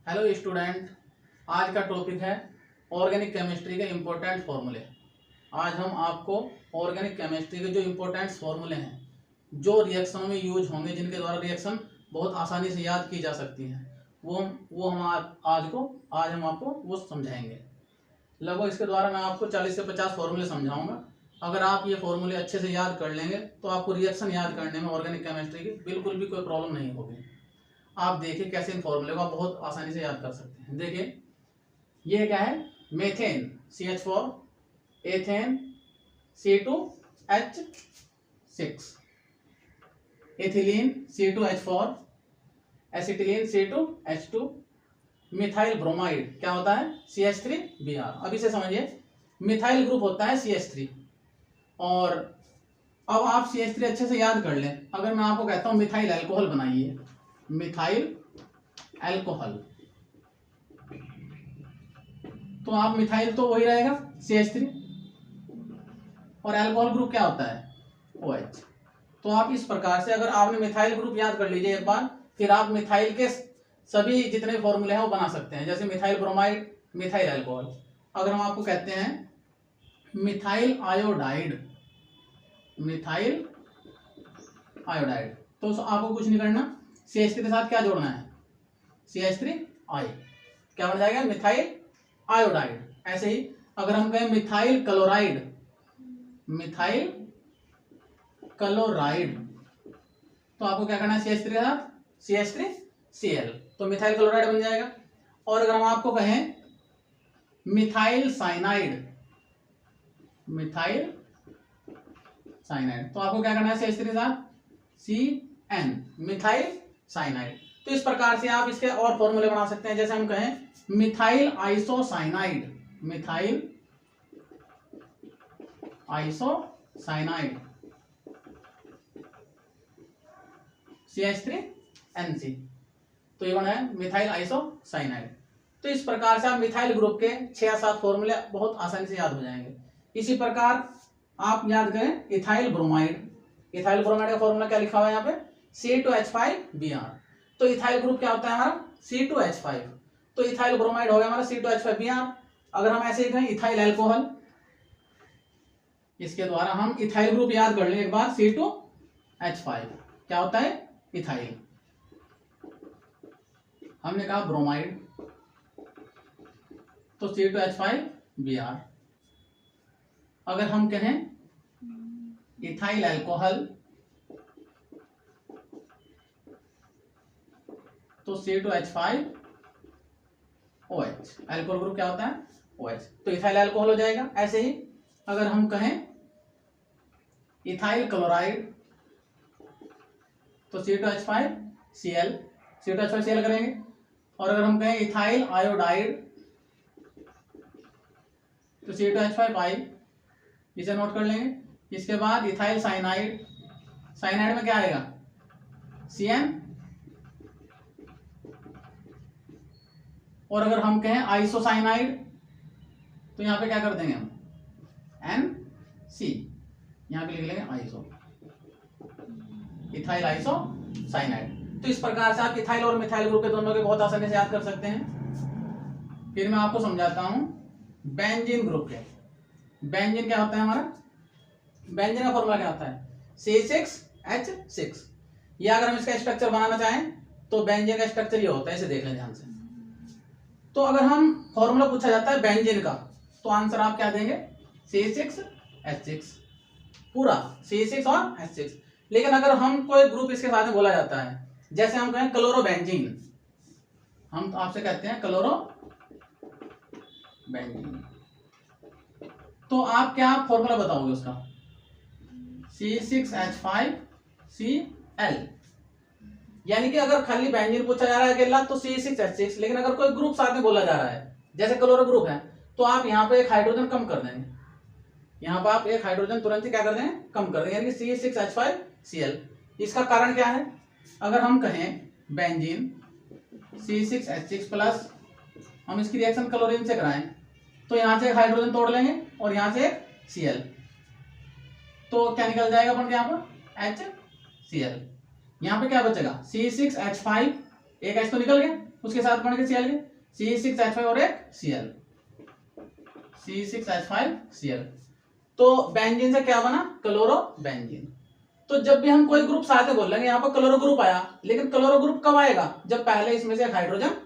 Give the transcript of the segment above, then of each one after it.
Hello student, आज का topic है ऑर्गेनिक केमिस्ट्री के इम्पोर्टेंट फार्मूले। आज हम आपको ऑर्गेनिक केमिस्ट्री के जो इम्पोर्टेंट फार्मूले हैं, जो रिएक्शनों में यूज होंगे, जिनके द्वारा रिएक्शन बहुत आसानी से याद की जा सकती हैं, वो हम आज हम आपको वो समझाएंगे। लगभग इसके द्वारा मैं आपको 40 से 50 फार्मूले समझाऊंगा। अगर आप ये फार्मूले अच्छे से याद कर लेंगे तो आपको रिएक्शन याद करने में ऑर्गेनिक केमिस्ट्री की बिल्कुल भी कोई प्रॉब्लम नहीं होगी। आप देखिए कैसे इन फॉर्मूले को आप बहुत आसानी से याद कर सकते हैं। देखिए ये क्या है, methane CH4, ethane C2H6, ethylene C2H4, acetylene C2H2, methyl bromide क्या होता है CH3Br। अभी से समझिए, मिथाइल ग्रुप होता है CH3। और अब आप CH3 अच्छे से याद कर लें। अगर मैं आपको कहता हूं मिथाइल अल्कोहल बनाइए, मिथाइल अल्कोहल, तो आप मिथाइल तो वही रहेगा CH3, और अल्कोहल ग्रुप क्या होता है OH। तो आप इस प्रकार से अगर आपने मिथाइल ग्रुप याद कर लीजिए एक बार, फिर आप मिथाइल के सभी जितने फॉर्मूले हैं वो बना सकते हैं। जैसे मिथाइल ब्रोमाइड, मिथाइल अल्कोहल। अगर हम आपको कहते हैं मिथाइल आयोडाइड, मिथाइल आयोडाइड, तो आपको कुछ नहीं करना, CH3 के साथ क्या जोड़ना है CH3I, क्या बन जाएगा मिथाइल आयोडाइड। ऐसे ही अगर हम कहें मिथाइल क्लोराइड, मिथाइल क्लोराइड, तो आपको क्या करना है CH3 के साथ CH3Cl, तो मिथाइल क्लोराइड बन जाएगा। और अगर हम आपको कहें मिथाइल साइनाइड, मिथाइल साइनाइड, तो आपको क्या करना है CH3 के साथ CN, मिथाइल साइनाइड। तो इस प्रकार से आप इसके और फॉर्मूले बना सकते हैं। जैसे हम कहें methyl isocyanide, methyl isocyanide CH3NC, तो ये बना है मिथाइल आइसोसाइनाइड। तो इस प्रकार से आप मिथाइल ग्रुप के 6 या 7 फॉर्मूले बहुत आसानी से याद हो जाएंगे। इसी प्रकार आप याद करें इथाइल ब्रोमाइड, इथाइल ब्रोमाइड का फॉर्मूला क्या लिखा हुआ है यहाँ पे C2H5Br। तो इथाइल ग्रुप क्या होता है हमारा C2H5, तो इथाइल ब्रोमाइड हो गया हमारा C2H5Br। अगर हम ऐसे ही कहें इथाइल अल्कोहल, इसके द्वारा हम इथाइल ग्रुप याद कर लें एक बार, C2H5 क्या होता है इथाइल, हमने कहा ब्रोमाइड, तो C2H5Br। अगर हम कहें इथाइल अल्कोहल, तो C2H5OH, अल्कोहल ग्रुप क्या होता है OH, तो इथाइल अल्कोहल हो जाएगा। ऐसे ही अगर हम कहें इथाइल क्लोराइड, तो C2H5Cl, C2H5Cl करेंगे। और अगर हम कहें इथाइल आयोडाइड, तो C2H5I, इसे नोट कर लेंगे। इसके बाद इथाइल साइनाइड, साइनाइड में क्या आएगा CN। और अगर हम कहें आइसोसाइनाइड, तो यहां पे क्या कर देंगे हम NC, यहां पे लिख लेंगे आइसो, इथाइल आइसोसाइनाइड। तो इस प्रकार से आप इथाइल और मिथाइल ग्रुप के दोनों के बहुत आसानी से याद कर सकते हैं। फिर मैं आपको समझाता हूं बेंजीन ग्रुप के। बेंजीन क्या होता है हमारा, बेंजीन का फॉर्मूला क्या होता है C6H6। या अगर हम इसका स्ट्रक्चर बनाना चाहें तो बेंजीन का स्ट्रक्चर ये होता है, इसे देख लें ध्यान से। तो अगर हम फॉर्मूला पूछा जाता है बेंजीन का, तो आंसर आप क्या देंगे C6H6, पूरा C6 और H6। लेकिन अगर हम कोई ग्रुप इसके साथ में बोला जाता है, जैसे हम कहें क्लोरोबेंजीन, हम तो आपसे कहते हैं क्लोरोबेंजीन, तो आप क्या फॉर्मूला बताओगे उसका C6H5Cl। यानी कि अगर खाली बेंजीन पूछा जा रहा है अकेला तो C6H6, लेकिन अगर कोई ग्रुप साथ में बोला जा रहा है जैसे क्लोरो ग्रुप है, तो आप यहाँ पे एक हाइड्रोजन कम कर देंगे, यहाँ पर आप एक हाइड्रोजन तुरंत ही क्या कर देंगे कम कर देंगे, यानी कि C6H5Cl। इसका कारण क्या है, अगर हम कहें बेंजीन C6H6 प्लस, हम इसकी रिएक्शन क्लोरीन से कराएं, तो यहां से एक हाइड्रोजन तोड़ लेंगे और यहां से एक Cl, तो क्या निकल जाएगा अपन यहाँ पर HCl। यहाँ पे क्या बचेगा C6H5, एक H तो निकल गया, उसके साथ बन के Cl के C6H5 और एक Cl, C6H5Cl। तो बेंजीन से क्या बना? Chloro benzene. तो जब भी हम कोई ग्रुप साथ में बोलेंगे, यहाँ पर क्लोरो ग्रुप आया, लेकिन क्लोरो ग्रुप कब आएगा? जब पहले इसमें से एक हाइड्रोजन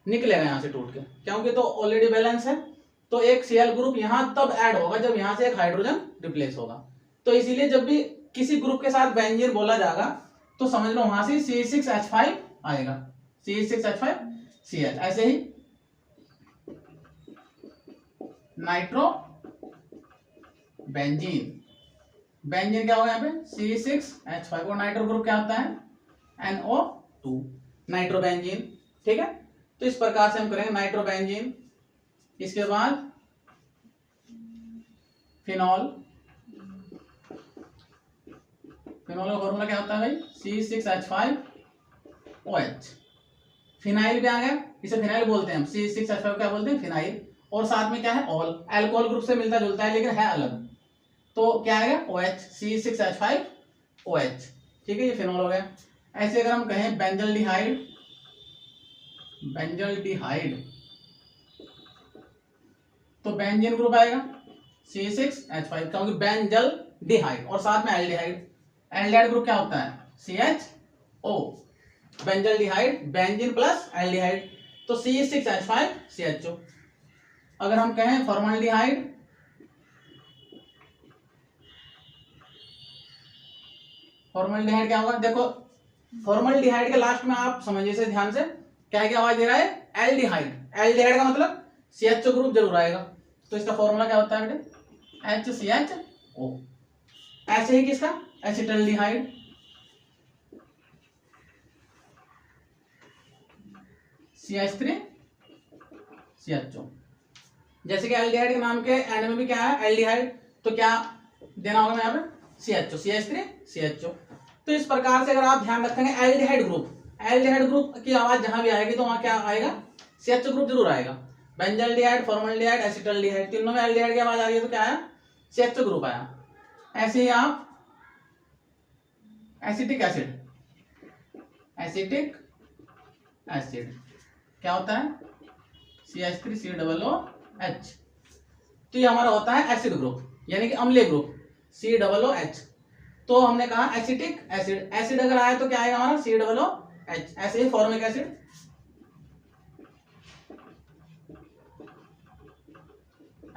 निकलेगा यहाँ से टूट के, क्योंकि तो ऑलरेडी बैलेंस है। तो एक Cl ग्रुप यहाँ तब ऐड होगा जब यहाँ से एक हाइड्रोजन रिप्लेस होगा। तो इसीलिए जब भी किसी ग्रुप के साथ बेंजीन बोला जाएगा तो समझ लो वहां से C6H5 आएगा, C6H5Cl। ऐसे ही नाइट्रो बेंजीन, बेंजीन क्या होगा यहाँ पे? C6H5 और नाइट्रो ग्रुप क्या होता है? NO2, nitro benzene. ठीक है, तो इस प्रकार से हम करेंगे नाइट्रो बेंजीन। इसके बाद फिनॉल, फिनॉल का फॉर्मूला क्या होता है भाई? C6H5OH। फिनाइल भी आ गया, इसे फिनाइल बोलते हैं हम, C6H5 क्या बोलते हैं? फिनाइल। और साथ में क्या है? ऑल, अल्कोहल ग्रुप से मिलता जुलता है लेकिन है अलग, तो क्या आएगा? OH, C6H5OH। ठीक है, ये फिनॉल हो गया। ऐसे अगर हम कहें बेंजल्डिहाइड, बेंजल्डिहाइड तो बेंजीन ग्रुप आएगा C6H5, क्योंकि बेंजल्डिहाइड और साथ में एल्डिहाइड, एल्डिहाइड ग्रुप क्या होता है? CHO, benzaldehyde benzene plus aldehyde, तो C6H5CHO। अगर हम कहें फॉर्मल्डिहाइड, फॉर्मल्डिहाइड क्या होगा? देखो फॉर्मल्डिहाइड के लास्ट में आप समझिए से ध्यान से, क्या है, क्या आवाज दे रहा है? एल्डिहाइड। एल्डिहाइड का मतलब CHO ग्रुप जरूर आएगा, तो इसका फॉर्मूला क्या होता है बेटे? HCHO। ऐसे ही किसका? Acetaldehyde, CH3CHO। जैसे कि एल्डिहाइड के नाम के एंड में भी क्या है? एल्डिहाइड, तो क्या देना होगा यहाँ पे? CHO, CH3CHO। तो इस प्रकार से अगर आप ध्यान रखेंगे एल्डिहाइड ग्रुप, एल्डिहाइड ग्रुप की आवाज जहां भी आएगी तो वहां क्या आएगा? CHO ग्रुप जरूर आएगा। बेंजल्डिहाइड, फॉर्मल्डिहाइड, एसिटल्डिहाइड, तीनों में एल्डिहाइड की आवाज आ रही है तो क्या आया? CHO ग्रुप आया। ऐसे ही आप एसिटिक एसिड, एसिटिक एसिड क्या होता है? CH3COOH। तो ये हमारा होता है एसिड ग्रुप, यानी कि अम्लीय ग्रुप, COOH। तो हमने कहा एसिटिक एसिड, एसिड अगर आया तो क्या आएगा हमारा? COOH। ऐसे ही फॉर्मिक एसिड,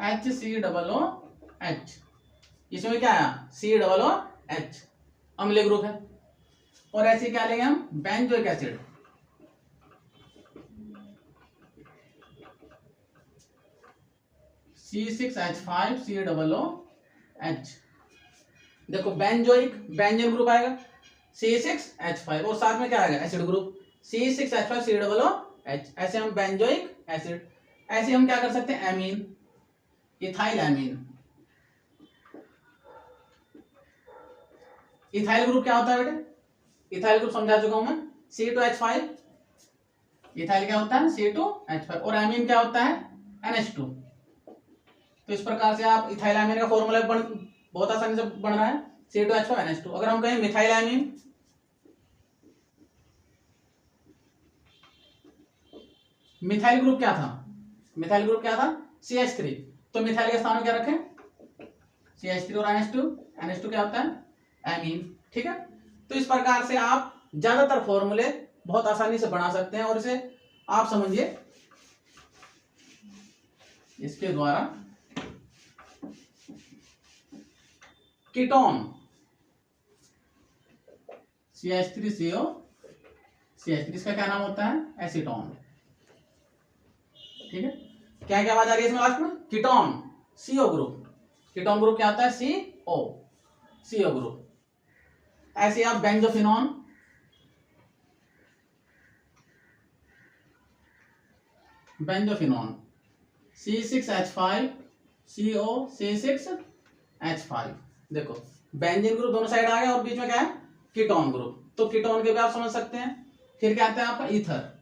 HCOOH। इसमें क्या आया? COOH, अम्लीय ग्रुप है। और ऐसे क्या लेंगे हम? Benzoic acid, C6H5COOH। देखो बेंजोइक, बेंजीन ग्रुप आएगा C6H5 और साथ में क्या आएगा? Acid group C6H5COOH। ऐसे हम बेंजोइक एसिड। ऐसे हम क्या कर सकते हैं? Amine, ethyl amine. Ethyl group क्या होता है बेटे? इथाइल ग्रुप समझा चुका हूं मैं, C2H5। इथाइल क्या होता है? C2H5। और एमीन क्या होता है? NH2। तो इस प्रकार से आप इथाइल एमीन का फॉर्मूला बहुत आसानी से बन रहा है, C2H5NH2। अगर हम कहें मिथाइल एमीन, मिथाइल ग्रुप क्या था? मिथाइल ग्रुप क्या था? CH3। तो मिथाइल के स्थान में क्या रखें? CH3 और NH2। NH2 क्या होता है? एमीन। ठीक है, तो इस प्रकार से आप ज्यादातर फॉर्मूले बहुत आसानी से बना सकते हैं। और इसे आप समझिए इसके द्वारा कीटोन CH3CO, CH3, इसका क्या नाम होता है? एसीटोन। ठीक है, क्या क्या आवाज आ रही है इसमें लास्ट में? Ketone, CO group. Ketone group क्या होता है? CO group. ऐसे आप बेंजोफिनॉन, बेंजोफिनॉन C6H5CO, C6H5। देखो बेंजीन ग्रुप दोनों साइड आ गया और बीच में क्या है? Ketone group. तो कीटोन के भी आप समझ सकते हैं। फिर क्या आता है आपका? ईथर।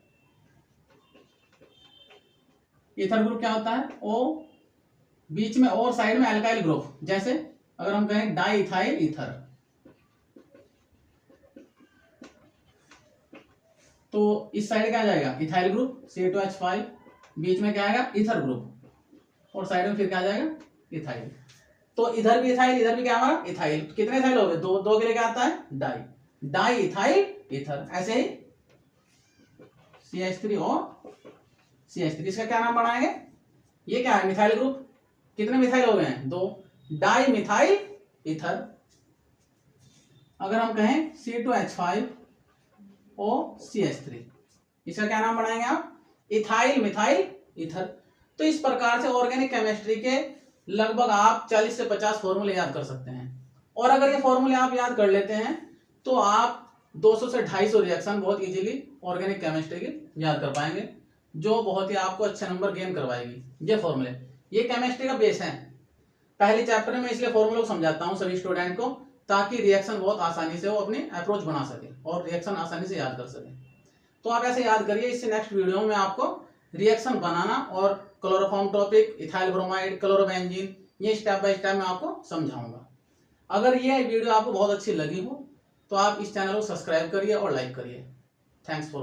ईथर ग्रुप क्या होता है? O, बीच में और साइड में एल्काइल ग्रुप। जैसे अगर हम कहें डाईथाइल ईथर, तो इस साइड क्या आ जाएगा, इथाइल ग्रुप C2H5, बीच में क्या आएगा, ईथर ग्रुप, और साइड में फिर क्या आ जाएगा, इथाइल। तो इधर भी इथाइल, इधर भी क्या हमारा इथाइल। कितने इथाइल हो गए, दो, दो के लिए क्या आता है, डाई, डाई इथाइल ईथर। ऐसे ही CH3 और CH3, इसका क्या नाम बनाएंगे, ये क्या है, मिथाइल ग्रुप। कितने मिथाइल हो गए हैं, दो, डाई मिथाइल ईथर। अगर हम कहें C2H5 और CH3, इसका क्या नाम बनाएंगे आप, इथाइल मिथाइल ईथर। तो इस प्रकार से ऑर्गेनिक केमिस्ट्री के लगभग आप 40 से 50 फॉर्मूले याद कर सकते हैं। और अगर ये फॉर्मूले आप याद कर लेते हैं तो आप 200 से 250 रिएक्शन बहुत इजीली ऑर्गेनिक केमिस्ट्री के याद कर पाएंगे, जो बहुत ही आपको अच्छे नंबर गेन करवाएगी। ये फॉर्मूले, ये केमिस्ट्री का बेस है। पहले चैप्टर में इसलिए फॉर्मूले को समझाता हूँ सभी स्टूडेंट को, ताकि रिएक्शन बहुत आसानी से वो अपनी अप्रोच बना सके और रिएक्शन आसानी से याद कर सके। तो आप ऐसे याद करिए। इससे नेक्स्ट वीडियो में आपको रिएक्शन बनाना और chloroform topic, ethyl bromide, chlorobenzene, ये स्टेप बाय स्टेप मैं आपको समझाऊंगा। अगर ये वीडियो आपको बहुत अच्छी लगी हो तो आप इस चैनल को सब्सक्राइब करिए और लाइक करिए। Thanks for